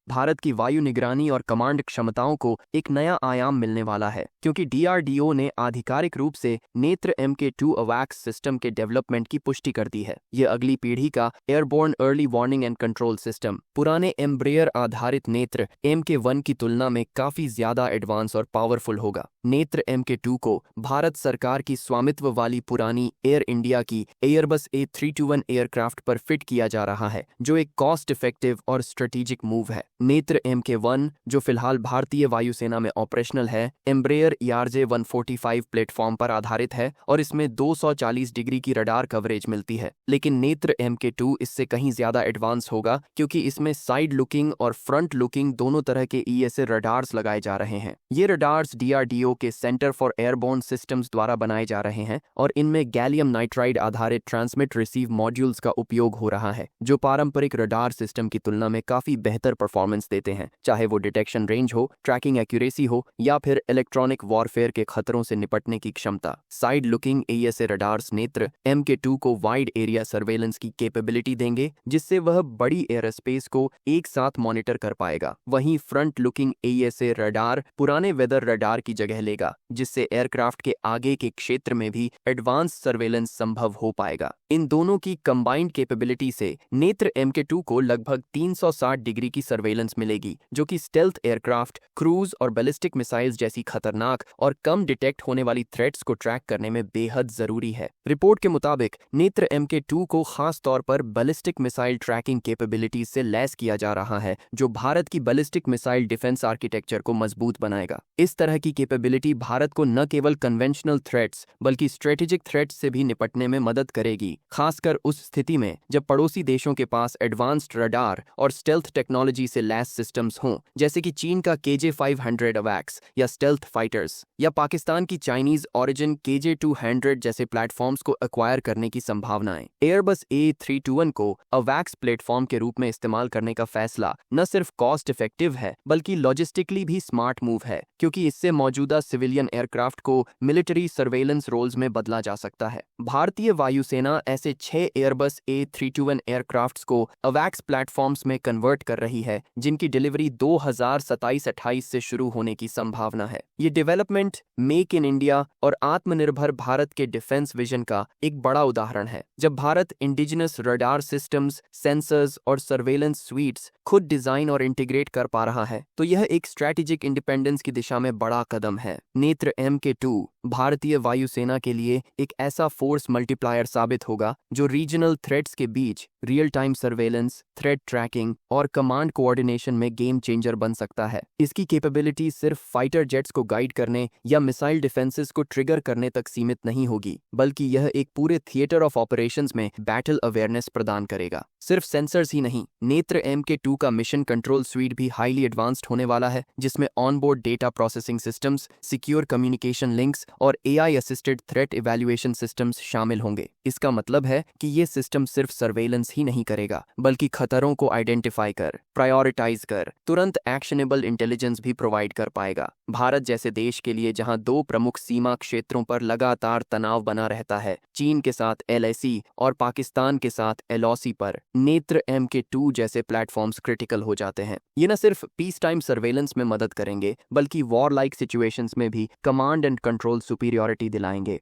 भारत की वायु निगरानी और कमांड क्षमताओं को एक नया आयाम मिलने वाला है, क्योंकि DRDO ने आधिकारिक रूप से नेत्र Mk2 अवैक्स सिस्टम के डेवलपमेंट की पुष्टि कर दी है। ये अगली पीढ़ी का airborne early warning and control system पुराने एम्ब्रेयर आधारित नेत्र Mk1 की तुलना में काफी ज्यादा एडवांस और पावरफुल होगा। नेत्र Mk2 को भारत सरकार की स्वामित्व वाली पुरानी एयर इंडिया की एयरबस A321 एयरक्राफ्ट पर फिट किया जा रहा है, जो एक कॉस्ट इफेक्टिव और स्ट्रेटेजिक मूव है। नेत्र Mk1, जो फिलहाल भारतीय वायुसेना में ऑपरेशनल है, एम्ब्रेयर ERJ-145 प्लेटफॉर्म पर आधारित है और इसमें 240 डिग्री की रडार कवरेज मिलती है। लेकिन नेत्र Mk2 इससे कहीं ज्यादा एडवांस होगा, क्योंकि इसमें साइड लुकिंग और फ्रंट लुकिंग दोनों तरह के ESA रडार्स लगाए जा रहे हैं। ये रडार्स DRDO के सेंटर फॉर एयरबोर्न सिस्टम्स द्वारा बनाए जा रहे हैं और इनमें गैलियम नाइट्राइड आधारित ट्रांसमिट रिसीव मॉड्यूल्स का उपयोग हो रहा है, जो पारंपरिक रडार सिस्टम की तुलना में काफी बेहतर परफॉर्मेंस देते हैं, चाहे वो डिटेक्शन रेंज हो, ट्रैकिंग एक्यूरेसी हो या फिर इलेक्ट्रॉनिक वॉरफेयर के खतरों से निपटने की क्षमता। साइड लुकिंग ESA रडार्स नेत्र Mk2 को वाइड एरिया सर्वेलेंस की कैपेबिलिटी देंगे, जिससे वह बड़ी एयर स्पेस को एक साथ मॉनिटर कर पाएगा। वहीं फ्रंट लुकिंग ESA रडार पुराने वेदर रडार की जगह लेगा, जिससे एयरक्राफ्ट के आगे के क्षेत्र में भी एडवांस सर्वेलेंस संभव हो पाएगा। इन दोनों की कंबाइंड कैपेबिलिटी से नेत्र Mk2 को लगभग 360 डिग्री की सर्वेलेंस मिलेगी, जो कि स्टेल्थ एयरक्राफ्ट, क्रूज और बैलिस्टिक मिसाइल्स जैसी खतरनाक और कम डिटेक्ट होने वाली थ्रेट्स को ट्रैक करने में बेहद जरूरी है। रिपोर्ट के मुताबिक नेत्र Mk2 को खास तौर पर बैलिस्टिक मिसाइल ट्रैकिंग कैपेबिलिटीज से लैस किया जा रहा है, जो भारत की बैलिस्टिक मिसाइल डिफेंस आर्किटेक्चर को मजबूत बनाएगा। इस तरह की कैपेबिलिटी भारत को न केवल कन्वेंशनल थ्रेट्स बल्कि स्ट्रेटेजिक थ्रेट्स से भी निपटने में मदद करेगी, खासकर उस स्थिति में जब पड़ोसी देशों के पास एडवांस्ड रडार और स्टेल्थ टेक्नोलॉजी से लैस सिस्टम्स हों, जैसे कि चीन का KJ-500 अवैक्स या स्टेल्थ फाइटर्स, या पाकिस्तान की चाइनीज ऑरिजिन KJ-200 जैसे प्लेटफॉर्म्स को एक्वायर करने की संभावनाएं। एयरबस A321 को अवैक्स प्लेटफॉर्म के रूप में इस्तेमाल करने का फैसला न सिर्फ कॉस्ट इफेक्टिव है, बल्कि लॉजिस्टिकली भी स्मार्ट मूव है, क्योंकि इससे मौजूदा सिविलियन एयरक्राफ्ट को मिलिट्री सर्वेलेंस रोल्स में बदला जा सकता है। भारतीय वायुसेना ऐसे 6 एयरबस A321 एयरक्राफ्ट्स को अवैक्स प्लेटफॉर्म्स में कन्वर्ट कर रही है, जिनकी डिलीवरी 2027-28 से शुरू होने की संभावना है। ये डेवलपमेंट मेक इन इंडिया और आत्मनिर्भर भारत के डिफेंस विजन का एक बड़ा उदाहरण है। जब Bharat indigenous radar systems, sensors और सर्वेलेंस स्वीट्स खुद डिजाइन और इंटीग्रेट कर पा रहा है, तो यह एक स्ट्रैटेजिक इंडिपेंडेंस की दिशा में बड़ा कदम है। नेत्र Mk2 भारतीय वायुसेना के लिए एक ऐसा फोर्स मल्टीप्लायर साबित होगा, जो रीजनल थ्रेट्स के बीच real time surveillance, threat tracking और कमांड कोऑर्डिनेशन में गेम चेंजर बन सकता है। इसकी कैपेबिलिटी सिर्फ फाइटर जेट्स को गाइड करने या मिसाइल डिफेंसेस को ट्रिगर करने तक सीमित नहीं होगी, बल्कि यह एक पूरे थिएटर ऑफ ऑपरेशंस में बैटल अवेयरनेस प्रदान करेगा। सिर्फ सेंसर्स ही नहीं, नेत्र Mk2 का मिशन कंट्रोल स्वीट भी हाईली एडवांस्ड होने वाला है, जिसमें onboard data processing systems, secure communication links और AI assisted threat evaluation systems शामिल होंगे। इसका मतलब है कि ये सिस्टम सिर्फ सर्वेलेंस ही नहीं करेगा, बल्कि खतरों को आइडेंटिफाई कर, प्रायोरिटाइज कर, तुरंत एक्शनेबल इंटेलिजेंस भी प्रोवाइड कर पाएगा। भारत जैसे देश के लिए, जहां 2 प्रमुख सीमा क्षेत्रों पर लगातार तनाव बना रहता है, चीन के साथ LAC और पाकिस्तान के साथ LOC पर, नेत्र Mk2 जैसे प्लेटफॉर्म्स क्रिटिकल हो जाते हैं। ये न सिर्फ पीस टाइम सर्वेलेंस में मदद करेंगे, बल्कि वॉर लाइक सिचुएशंस में भी कमांड एंड कंट्रोल सुपीरियॉरिटी दिलाएंगे।